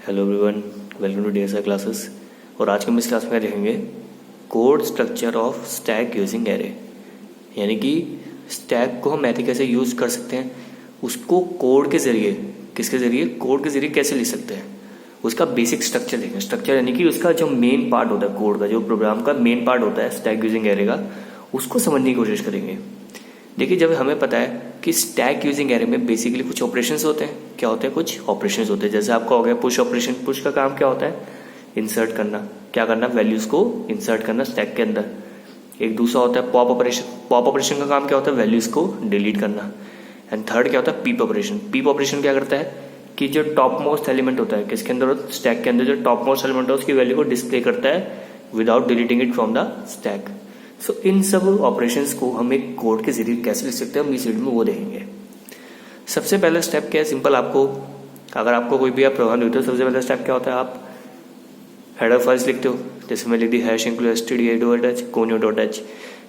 Hello everyone, welcome to DSR classes. और आज के हम इस क्लास में देखेंगे code structure of stack using array. यानी कि स्टैक को हम ऐसे कैसे यूज़ कर सकते हैं, उसको कोड के ज़रिए, किसके ज़रिए, कोड के ज़रिए कैसे लिख सकते हैं, उसका बेसिक स्ट्रक्चर देखेंगे। स्ट्रक्चर यानी कि उसका जो मेन पार्ट होता है कोड का, जो प्रोग्राम का मेन पार्ट होता है स्टैक यूजिंग एरे का, उसको समझने की कोशिश करेंगे। देखिए, जब हमें पता है कि स्टैक यूजिंग एरे में बेसिकली कुछ ऑपरेशंस होते हैं। क्या होते हैं? कुछ ऑपरेशंस होते हैं। जैसे आपका हो गया पुश ऑपरेशन। पुश का काम क्या होता है? इंसर्ट करना। क्या करना? वैल्यूज को इंसर्ट करना स्टैक के अंदर। एक दूसरा होता है पॉप ऑपरेशन। पॉप ऑपरेशन का काम क्या होता है? वैल्यूज को डिलीट करना। एंड थर्ड क्या होता है? पीप ऑपरेशन। पीप ऑपरेशन क्या करता है कि जो टॉप मोस्ट एलिमेंट होता है किसके अंदर, स्टैक के अंदर, जो टॉप मोस्ट एलिमेंट है उसकी वैल्यू को डिस्प्ले करता है without deleting it from the stack. So इन सब ऑपरेशंस को हम एक कोड के जरिए कैसे लिख सकते हैं, हम इस वीडियो में वो देखेंगे। सबसे पहला स्टेप क्या है? सिंपल, आपको अगर आपको कोई भी आप प्रोग्राम लिखते हो, सबसे पहला स्टेप क्या होता है? आप हेडर फाइल्स लिखते हो। जैसे मैं लिख दी #stdio.h conio.h।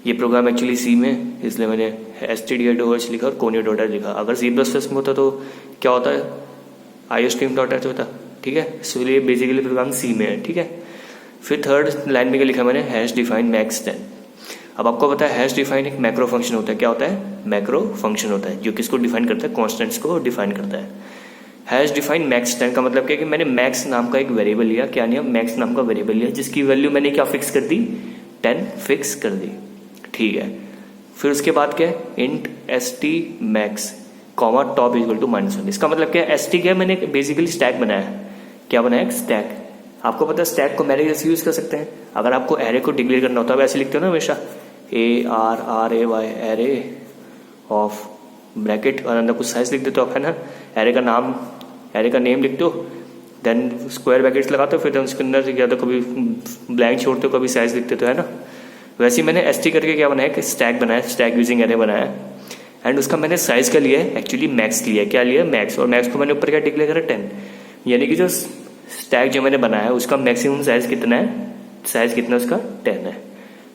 ये प्रोग्राम एक्चुअली सी में है, इसलिए मैंने stdio.h लिखा और conio.h लिखा। अगर C++ में होता तो क्या होता है? iostream.h होता। ठीक है, इसलिए बेसिकली प्रोग्राम सी में है। ठीक है, फिर थर्ड लाइन में क्या लिखा मैंने? #define max10। अब आपको पता है #define एक मैक्रो फंक्शन होता है। क्या होता है? मैक्रो फंक्शन होता है, जो किसको डिफाइन करता है? कॉन्स्टेंट्स को डिफाइन करता है। #define max10 का मतलब क्या है कि मैंने मैक्स नाम का एक वेरिएबल लिया। क्या लिया? मैक्स नाम का वेरिएबल लिया, जिसकी वैल्यू मैंने क्या फिक्स कर दी? 10 फिक्स कर दी। ठीक है, फिर उसके बाद क्या है? int st max comma top equal to -1। इसका मतलब क्या है? st क्या है? मैंने बेसिकली स्टैक बनाया। क्या बनाया? स्टैक। आपको पता है स्टैक को मैंने कैसे यूज कर सकते हैं? अगर आपको एरे को डिक्लेयर करना होता है, वैसे लिखते हो ना हमेशा, ARRAY एरे ऑफ ब्रैकेट और अंदर कुछ साइज लिख देते हो आप, है ना। एरे का नाम, एरे का नेम लिखते हो, देन स्क्वायर ब्रैकेट्स लगाते हो, फिर उसके अंदर या तो कभी ब्लैंक छोड़ते हो, कभी साइज लिख देते हो, है ना। वैसे ही मैंने ST करके क्या बनाया कि स्टैक बनाया, स्टैक यूजिंग एरे बनाया। एंड उसका मैंने साइज क्या लिया है? एक्चुअली मैक्स लिया है। क्या लिया? मैक्स। और मैक्स को मैंने ऊपर क्या डिक्लेयर करा? 10। यानी कि जो स्टैक जो मैंने बनाया है उसका मैक्सिमम साइज कितना है? साइज कितना उसका? 10 है।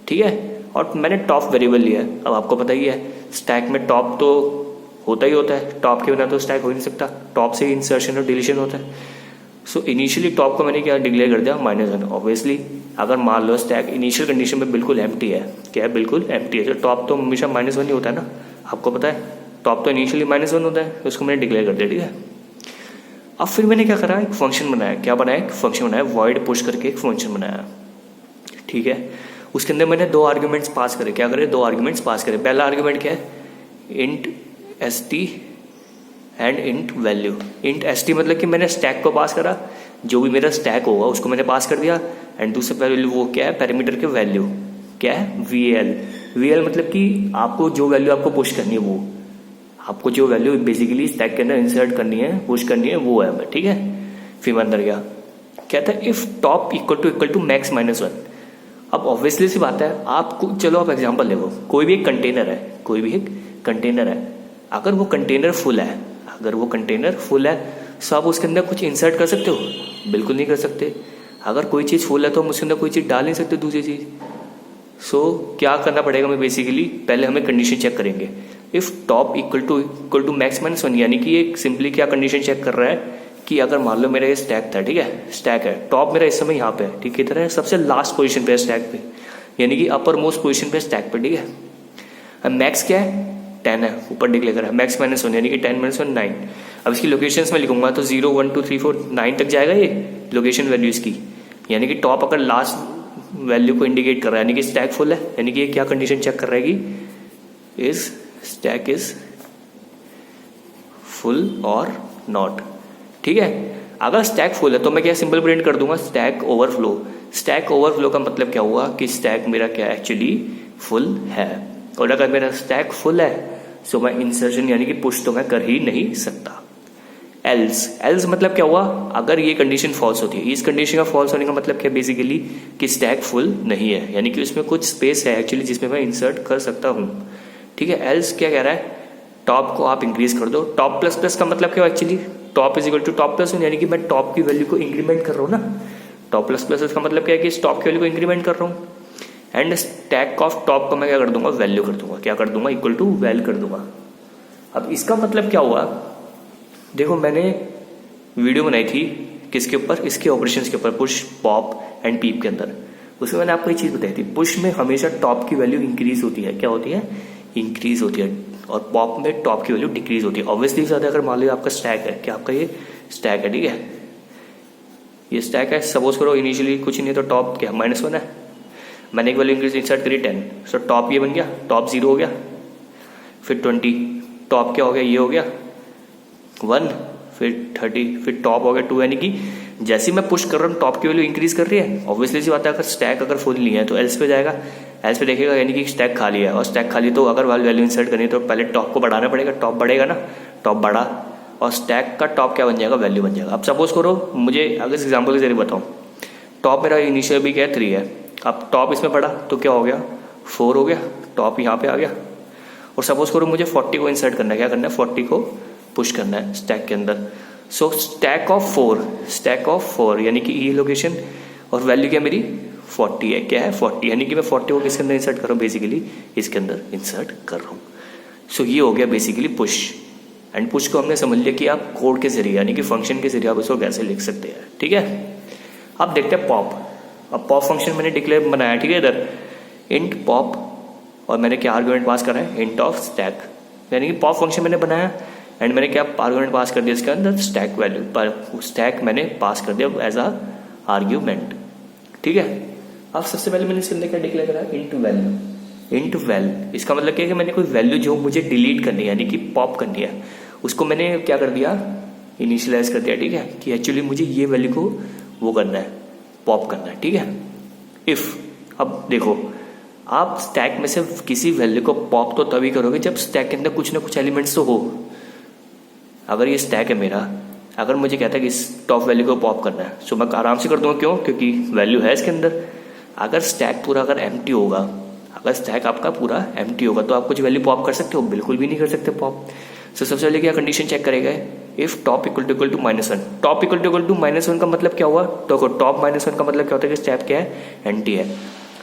ठीक है, और मैंने टॉप वेरिएबल लिया है। अब आपको पता ही है स्टैक में टॉप तो होता ही होता है, टॉप के बिना तो स्टैक हो ही नहीं सकता। टॉप से इंसर्शन और डिलीशन होता है। सो इनिशियली टॉप को मैंने क्या डिक्लेयर कर दिया? -1। ऑब्वियसली अगर मान लो स्टैक इनिशियल कंडीशन में बिल्कुल एम्प्टी है, क्या है? बिल्कुल एम्प्टी है, तो टॉप तो हमेशा -1 ही होता है ना। आपको पता है टॉप तो इनिशियली -1 होता है, उसको मैंने डिक्लेयर कर दिया। ठीक है, अब फिर मैंने क्या करा? एक फंक्शन बनाया। क्या बनाया? एक फंक्शन बनाया, वॉइड पुश करके एक फंक्शन बनाया। ठीक है, उसके अंदर मैंने 2 आर्ग्यूमेंट्स पास करे। क्या करे? 2 आर्ग्यूमेंट्स पास करे। पहला आर्ग्यूमेंट क्या है? int st and int value. int st मतलब कि मैंने स्टैक को पास करा, जो भी मेरा स्टैक होगा उसको मैंने पास कर दिया। एंड दूसरा वैल्यू वो क्या है? पैरामीटर के वैल्यू क्या है? val मतलब कि आपको जो वैल्यू आपको पुश करनी है, वो आपको जो वैल्यू बेसिकली स्टैक के अंदर इंसर्ट करनी है, पुश करनी है, वो है मैं। ठीक है, फिर मैं अंदर गया, क्या था? If top equal to max -1। अब ऑब्वियसली सी बात है, आपको चलो आप एग्जांपल देखो, कोई भी एक कंटेनर है, कोई भी एक कंटेनर है। अगर वो कंटेनर फुल है, अगर वो कंटेनर फुल है, तो आप उसके अंदर कुछ इंसर्ट कर सकते हो? बिल्कुल नहीं कर सकते। अगर कोई चीज़ फुल है तो हम उसके अंदर कोई चीज़ डाल नहीं सकते, दूसरी चीज़। सो क्या करना पड़ेगा हमें? बेसिकली पहले हमें कंडीशन चेक करेंगे। If top equal to max -1, यानी कि एक सिंपली क्या कंडीशन चेक कर रहा है कि अगर मान लो मेरा ये स्टैक था, ठीक है, स्टैक है, टॉप मेरा इस समय यहाँ पे है, ठीक है, इधर है, सबसे लास्ट पोजीशन पे है स्टैक पे, यानी कि अपर मोस्ट पोजीशन पे स्टैक पे। ठीक है, अब मैक्स क्या है? 10 है, ऊपर डिक्लेयर करा है। मैक्स -1 यानी कि 10 -1 9। अब इसकी लोकेशंस में लिखूंगा तो 0 1 2 3 4 9 तक जाएगा ये लोकेशन वैल्यूज की। यानी कि टॉप अगर लास्ट वैल्यू को इंडिकेट कर रहा है, यानी कि स्टैक फुल है, यानी कि ये क्या कंडीशन चेक कर रहा है कि इज स्टैक इज फुल और नॉट। ठीक है, अगर स्टैक फुल है तो मैं क्या सिंपल प्रिंट कर दूंगा? Stack overflow. स्टैक ओवरफ्लो का मतलब क्या हुआ कि स्टैक मेरा क्या एक्चुअली फुल है। और अगर मेरा स्टैक फुल है तो मैं इंसर्शन यानी कि पुश तो मैं कर ही नहीं सकता। एल्स मतलब क्या हुआ? अगर ये कंडीशन फॉल्स होती है, इस कंडीशन का फॉल्स होने का मतलब क्या बेसिकली कि स्टैक फुल नहीं है, यानी कि उसमें कुछ स्पेस है एक्चुअली जिसमें मैं इंसर्ट कर सकता हूँ। ठीक है, एल्स क्या कह रहा है? टॉप को आप इंक्रीज कर दो। टॉप प्लस का मतलब क्या actually? Top is equal to top +1, यानी कि मैं टॉप की वैल्यू को इंक्रीमेंट कर रहा हूँ ना। टॉप प्लस का मतलब क्या है कि इस टॉप की वैल्यू को इंक्रीमेंट कर रहा हूँ। एंड स्टैक ऑफ टॉप को मैं क्या कर दूंगा? वैल्यू कर दूंगा। क्या कर दूंगा? इक्वल टू वैल कर दूंगा। अब इसका मतलब क्या हुआ? देखो, मैंने वीडियो बनाई थी किसके ऊपर, इसके ऑपरेशंस के ऊपर, पुश पॉप एंड पीप के अंदर। उसमें मैंने आपको एक चीज बताई थी, पुश में हमेशा टॉप की वैल्यू इंक्रीज होती है। क्या होती है? इंक्रीज होती है। और पॉप में टॉप की वैल्यू डिक्रीज होती है। ऑब्वियसली ज्यादा, अगर मान लो आपका स्टैक है, क्या आपका ये स्टैक है, ठीक है, ये स्टैक है, सपोज करो इनिशियली कुछ नहीं है तो टॉप क्या -1 है, मैंने एक वैल्यू इंक्रीज इंसर्ट करी 10, सो टॉप ये बन गया, टॉप 0 हो गया, फिर 20, टॉप क्या हो गया, ये हो गया 1, फिर 30, फिर टॉप हो गया 2। यानी कि जैसे मैं पुश कर रहा हूँ टॉप की वैल्यू इंक्रीज कर रही है। ऑब्वियसली सी बात है, अगर स्टैक अगर फुल नहीं है तो एल्स पे जाएगा, एल्स पे देखेगा यानी कि स्टैक खाली है, और स्टैक खाली तो अगर वैल्यू इंसर्ट करनी है तो पहले टॉप को बढ़ाना पड़ेगा, टॉप बढ़ेगा ना, टॉप बढ़ा और स्टैक का टॉप क्या बन जाएगा, वैल्यू बन जाएगा। अब सपोज करो मुझे अगर इस एग्जाम्पल के जरिए बताऊँ, टॉप मेरा इनिशियल भी क्या है 3 है, अब टॉप इसमें पड़ा तो क्या हो गया 4 हो गया, टॉप यहाँ पे आ गया। और सपोज करो मुझे 40 को इंसर्ट करना है, क्या करना है 40 को पुश करना है स्टैक के अंदर। सो स्टैक ऑफ 4 यानी कि ये लोकेशन और वैल्यू क्या मेरी 40 है, क्या है 40, यानी कि मैं 40 को किसके अंदर इंसर्ट कर रहा हूँ, बेसिकली इसके अंदर इंसर्ट कर रहा हूँ। सो ये हो गया बेसिकली पुश। एंड पुश को हमने समझ लिया कि आप कोड के जरिए यानी कि फंक्शन के जरिए आप उसको कैसे लिख सकते हैं, ठीक है। अब देखते हैं पॉप। अब पॉप फंक्शन मैंने डिक्लेयर बनाया, ठीक है, इधर इंट पॉप, और मैंने क्या आर्गुमेंट पास करा है, इंट ऑफ स्टैक, यानी कि पॉप फंक्शन मैंने बनाया एंड मैंने क्या आर्गुमेंट पास कर दिया इसके अंदर, स्टैक वैल्यू पर स्टैक मैंने पास कर दिया एज अ आर्ग्यूमेंट, ठीक है। अब सबसे पहले मैंने इसके अंदर क्या डिक्लेयर करा, इंट वैल्यू, इंट वैल, इसका मतलब क्या है कि मैंने कोई वैल्यू जो मुझे डिलीट करनी है यानी कि पॉप करनी है, उसको मैंने क्या कर दिया, इनिशियलाइज कर दिया, ठीक है, कि एक्चुअली मुझे ये वैल्यू को वो करना है, पॉप करना है, ठीक है। इफ अब देखो, आप स्टैक में से किसी वैल्यू को पॉप तो तभी करोगे जब स्टैक के अंदर कुछ ना कुछ एलिमेंट्स तो हो। अगर ये स्टैक है मेरा, अगर मुझे कहता है कि इस टॉप वैल्यू को पॉप करना है, सो मैं आराम से कर दूंगा, क्यों, क्योंकि वैल्यू है इसके अंदर। अगर स्टैक पूरा अगर एम्प्टी होगा, अगर स्टैक आपका पूरा एम्प्टी होगा तो आप कुछ वैल्यू पॉप कर सकते हो, बिल्कुल भी नहीं कर सकते पॉप। सो सबसे पहले क्या कंडीशन चेक करेगा, if top equal to -1, top equal to -1 का मतलब क्या हुआ, तो टॉप -1 का मतलब क्या होता है कि स्टैक क्या है, एम्प्टी है।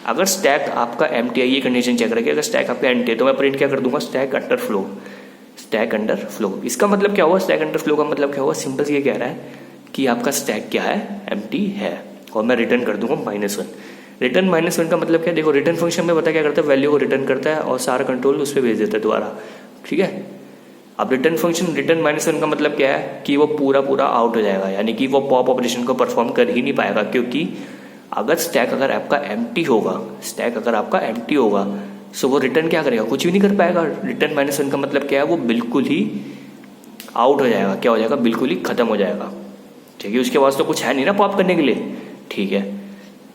अगर स्टैक आपका एम्प्टी है, ये कंडीशन चेक करेगा, अगर स्टैक आपका एम्प्टी है तो मैं प्रिंट क्या कर दूंगा, stack under flow, stack under flow. इसका मतलब क्या हुआ, स्टैक अंडर फ्लो का मतलब क्या हुआ, सिंपल ये कह रहा है कि आपका स्टैक क्या है, एम्प्टी है, और मैं रिटर्न कर दूंगा -1। रिटर्न -1 का मतलब क्या है, देखो रिटर्न फंक्शन में बता क्या करता है, वैल्यू को रिटर्न करता है और सारा कंट्रोल उस पर भेज देता है दोबारा, ठीक है। अब रिटर्न फंक्शन रिटर्न -1 का मतलब क्या है कि वो पूरा आउट हो जाएगा, यानी कि वो पॉप ऑपरेशन को परफॉर्म कर ही नहीं पाएगा, क्योंकि अगर स्टैक अगर आपका एम्प्टी होगा, स्टैक अगर आपका एम्प्टी होगा, सो वो रिटर्न क्या करेगा, कुछ भी नहीं कर पाएगा। रिटर्न -1 का मतलब क्या है, वो बिल्कुल ही आउट हो जाएगा, क्या हो जाएगा, बिल्कुल ही खत्म हो जाएगा, ठीक है। उसके पास तो कुछ है नहीं ना पॉप करने के लिए, ठीक है।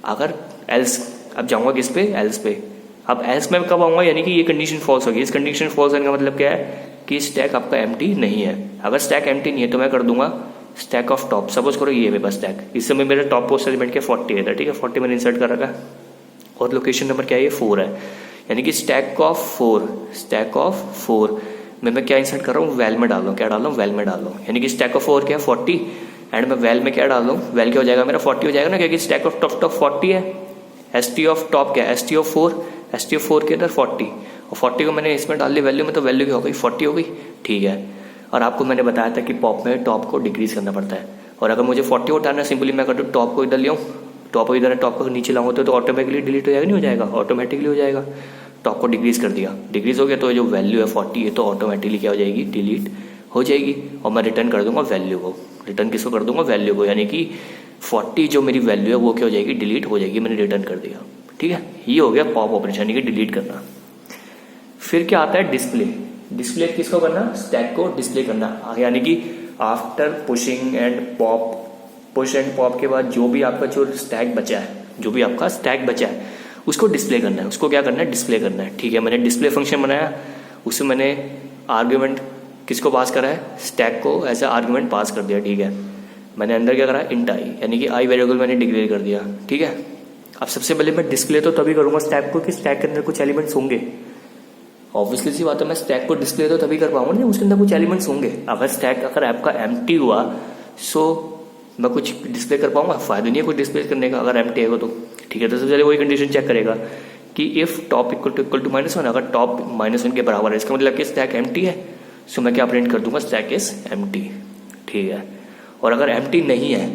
अगर एल्स, अब जाऊंगा किस पे, एल्स पे। अब एल्स में कब आऊंगा, यानी कि ये कंडीशन फॉल्स होगी। इस कंडीशन फॉल्स होने का मतलब क्या है कि स्टैक आपका एम्प्टी नहीं है। अगर स्टैक एम्प्टी नहीं है तो मैं कर दूंगा स्टैक ऑफ टॉप। सपोज करो ये मेरे पास स्टैक, इस समय मेरा टॉप पोस्ट एलिमेंट क्या 40 है, ठीक है, 40 मैंने इंसर्ट कर रखा, और लोकेशन नंबर क्या है, ये 4 है, यानी कि स्टैक ऑफ 4 में मैं क्या इंसर्ट कर रहा हूँ, वैल में डाल रहा हूँ, क्या डाल रहा हूँ, वैल में डाल रहा हूँ, यानी कि स्टैक ऑफ 4 क्या है 40, एंड मैं वैल में क्या डाल रहा हूँ, वैल क्या हो जाएगा मेरा 40 हो जाएगा ना, क्योंकि स्टैक ऑफ टॉप 40 है, एस टी ऑफ टॉप क्या है, एस टी ऑफ 4 के अंदर 40, और 40 को मैंने इसमें डाल दी वैल्यू में, तो वैल्यू क्या हो गई 40 हो गई, ठीक है। और आपको मैंने बताया था कि पॉप में टॉप को डिक्रीज करना पड़ता है, और अगर मुझे 40 उठाना है, सिंपली मैं कर दूँ टॉप को इधर ले आऊँ, टॉप इधर है, टॉप को नीचे लाऊंगा तो ऑटोमेटिकली डिलीट हो जाएगा, नहीं हो जाएगा, ऑटोमेटिकली हो जाएगा। टॉप को डिक्रीज कर दिया, डिक्रीज हो गया तो जो वैल्यू है 40 है तो ऑटोमेटिकली क्या हो जाएगी, डिलीट हो जाएगी, और मैं रिटर्न कर दूंगा वैल्यू को। रिटर्न किसको कर दूंगा, वैल्यू को, यानी कि 40 जो मेरी वैल्यू है वो क्या हो जाएगी, डिलीट हो जाएगी, मैंने रिटर्न कर दिया, ठीक है। ये हो गया पॉप ऑपरेशन, यानी कि डिलीट करना। फिर क्या आता है, डिस्प्ले। डिस्प्ले किसको करना, स्टैक को डिस्प्ले करना, यानी कि after pushing and pop, push and pop के बाद जो भी आपका जो स्टैक बचा है, जो भी आपका स्टैक बचा है उसको डिस्प्ले करना है, उसको क्या करना है, डिस्प्ले करना है, ठीक है। मैंने डिस्प्ले फंक्शन बनाया, उसमें मैंने आर्ग्यूमेंट किसको पास करा है, स्टैक को एज ए आर्ग्यूमेंट पास कर दिया, ठीक है। मैंने अंदर क्या करा, इंट आई, यानी कि आई वेरिएबल मैंने डिक्लेयर कर दिया, ठीक है। अब सबसे पहले मैं डिस्प्ले तो तभी करूंगा स्टैक को कि स्टैक के अंदर कुछ एलिमेंट्स होंगे, ऑब्वियसली सी बात है, मैं स्टैक को डिस्प्ले तो तभी कर पाऊंगा ना उसके अंदर कुछ एलिमेंट्स होंगे। अगर स्टैक अगर आपका एम्प्टी हुआ, सो मैं कुछ डिस्प्ले कर पाऊंगा, फायदा नहीं है कुछ डिस्प्ले करने का अगर एम्प्टी है तो, ठीक है। तो सबसे पहले वही कंडीशन चेक करेगा कि इफ टॉप इक्वल टू -1, अगर टॉप -1 के बराबर है, इसका मतलब कि स्टैक एम्प्टी है, सो मैं क्या प्रिंट कर दूंगा, स्टैक इज एम्प्टी, ठीक है। और अगर एम्प्टी नहीं है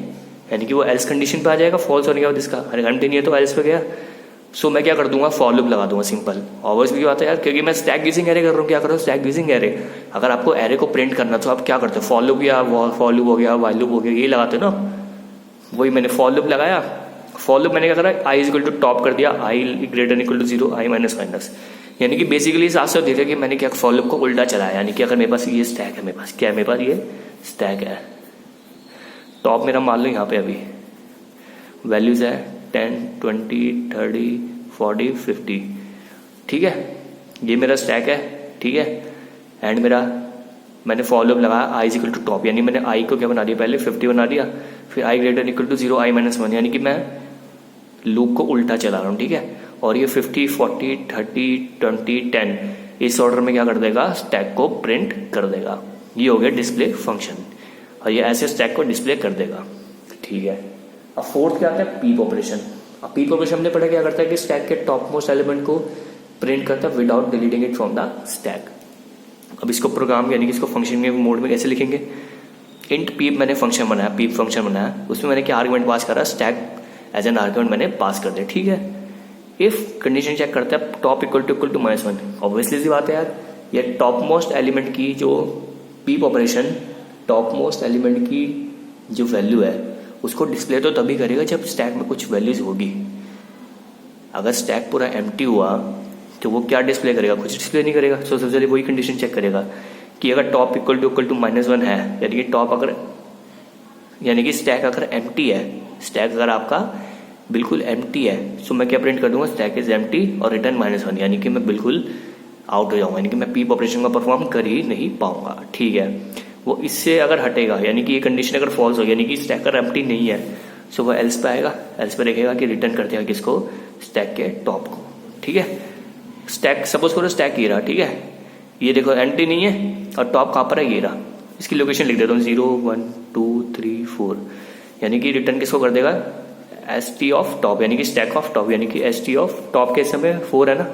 यानी कि वो एल्स कंडीशन पे आ जाएगा, फॉल्स होने के बाद इसका एम्प्टी नहीं है तो एल्स पे गया। सो मैं क्या कर दूंगा, फॉर लूप लगा दूंगा सिंपल। ऑब्वियसली की बात है यार, क्योंकि मैं स्टैक यूजिंग एरे कर रहा हूँ। क्या कर रहा हूँ, स्टैक यूजिंग एरे। अगर आपको एरे को प्रिंट करना तो आप क्या करते हो, फॉर लूप या फॉर लूप हो गया, वाइल लूप हो गया, ये लगाते हो ना। वही मैंने फॉर लूप लगाया। फॉर लूप मैंने क्या करा, I is equal to top कर दिया, I greater equal to 0, I minus minus. यानी कि बेसिकली इस आंसर देखा कि मैंने क्या फॉर लूप को उल्टा चलाया। यानी कि अगर मेरे पास ये स्टैक है, मेरे पास क्या है, मेरे पास ये स्टैक है। टॉप मेरा मान लो यहाँ पे अभी वैल्यूज है 10, 20, 30, 40, 50, ठीक है। ये मेरा स्टैक है, ठीक है। एंड मेरा मैंने फॉर लूप लगाया आई इज इक्वल टू टॉप, यानी मैंने आई को क्या बना दिया, पहले 50 बना दिया, फिर I greater equal to 0, I minus 1, यानी कि मैं लूप को उल्टा चला रहा हूँ, ठीक है। और ये 50, 40, 30, 20, 10 इस ऑर्डर में क्या कर देगा, स्टैक को प्रिंट कर देगा। ये हो गया डिस्प्ले फंक्शन, और ये ऐसे स्टैक को डिस्प्ले कर देगा, ठीक है। अब फोर्थ क्या आता है, पीप ऑपरेशन। अब पीप ऑपरेशन हमने पढ़ा क्या करता है कि स्टैक के टॉप मोस्ट एलिमेंट को प्रिंट करता है without deleting it from the stack. अब इसको प्रोग्राम यानी कि इसको फंक्शन में मोड में कैसे लिखेंगे, इंट पीप मैंने फंक्शन बनाया, पीप फंक्शन बनाया, उसमें मैंने क्या आर्गुमेंट पास करा, स्टैक एज एन आर्गुमेंट मैंने पास कर दिया, ठीक है। इफ कंडीशन चेक करता है टॉप इक्वल टू -1, ऑब्वियसली सी बात है यार, ये टॉप मोस्ट एलिमेंट की जो पीप ऑपरेशन टॉप मोस्ट एलिमेंट की जो वैल्यू है उसको डिस्प्ले तो तभी करेगा जब स्टैक में कुछ वैल्यूज होगी। अगर स्टैक पूरा एम्प्टी हुआ तो वो क्या डिस्प्ले करेगा, कुछ डिस्प्ले नहीं करेगा। सो सबसे पहले वही कंडीशन चेक करेगा कि अगर टॉप इक्वल टू -1 है, यानी कि टॉप अगर यानी कि स्टैक अगर एम्प्टी है, स्टैक अगर आपका बिल्कुल एम्प्टी है, सो मैं क्या प्रिंट कर दूंगा, स्टैक इज एम्प्टी और रिटर्न -1, यानी कि मैं बिल्कुल आउट हो जाऊंगा, यानी कि मैं पीप ऑपरेशन का परफॉर्म कर ही नहीं पाऊंगा, ठीक है। वो इससे अगर हटेगा, यानी कि ये कंडीशन अगर फॉल्स हो, यानी कि स्टैक अगर एम्प्टी नहीं है, सो वो एल्स पे आएगा, एल्स पे देखेगा कि रिटर्न कर देगा किसको, स्टैक के टॉप को, ठीक है। स्टैक सपोज करो स्टैक ये रहा, ठीक है, ये देखो एम्प्टी नहीं है और टॉप कहाँ पर है, ये रहा। इसकी लोकेशन लिख देता हूँ 0, 1, 2, 3, 4, यानी कि रिटर्न किसको कर देगा, ST ऑफ टॉप, यानी कि स्टैक ऑफ टॉप, यानी कि ST ऑफ टॉप के समय 4 है ना,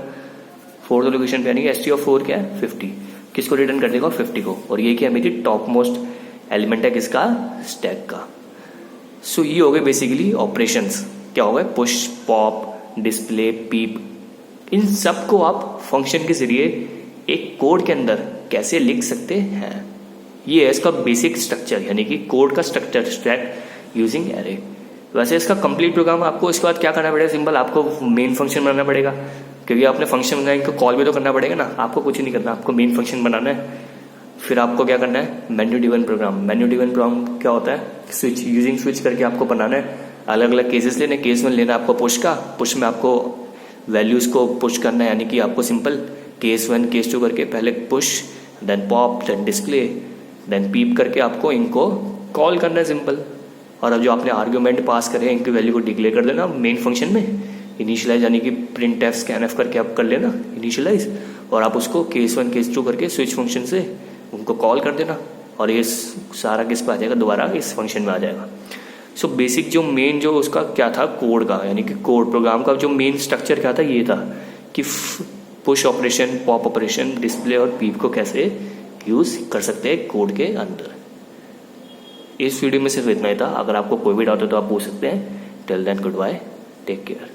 4 लोकेशन पे, यानी कि ST ऑफ 4 क्या है, 50, किसको रिटर्न कर देगा, 50 को। और ये क्या मेरी टॉप मोस्ट एलिमेंट है किसका, स्टैक का। सो ये हो गए बेसिकली ऑपरेशंस, क्या हो गए, पुश, पॉप, डिस्प्ले, पीप। इन सब को आप फंक्शन के जरिए एक कोड के अंदर कैसे लिख सकते हैं, ये है इसका बेसिक स्ट्रक्चर, यानी कि कोड का स्ट्रक्चर, स्टैक यूजिंग एरे। वैसे इसका कंप्लीट प्रोग्राम आपको इसके बाद क्या करना पड़ेगा, सिंपल आपको मेन फंक्शन बनाना पड़ेगा, क्योंकि आपने फंक्शन बनाया, इनको कॉल भी तो करना पड़ेगा ना। आपको कुछ नहीं करना, आपको मेन फंक्शन बनाना है। फिर आपको क्या करना है, menu driven program. Menu driven program क्या होता है, स्विच यूजिंग स्विच करके आपको बनाना है, अलग अलग केसेस लेने, केस में लेना आपको पुश का, पुश में आपको वैल्यूज को पुश करना है, यानी कि आपको सिंपल केस 1 केस 2 करके पहले push, then pop, then display, then peep करके आपको इनको कॉल करना है सिंपल। और अब जो आपने आर्ग्यूमेंट पास करे इनकी वैल्यू को डिक्लेयर कर देना मेन फंक्शन में, इनिशियलाइज यानी कि प्रिंट एफ स्कैन एफ करके आप कर लेना इनिशियलाइज, और आप उसको केस 1 केस 2 करके स्विच फंक्शन से उनको कॉल कर देना, और ये सारा किस पे आ जाएगा, दोबारा इस फंक्शन में आ जाएगा। सो बेसिक जो मेन जो उसका क्या था कोड का, यानी कि कोड प्रोग्राम का जो मेन स्ट्रक्चर क्या था, ये था कि push operation, pop operation, display और पीप को कैसे यूज कर सकते हैं कोड के अंदर। इस वीडियो में सिर्फ इतना ही था। अगर आपको कोई भी डाउट हो तो आप पूछ सकते हैं। Till then good bye, take care.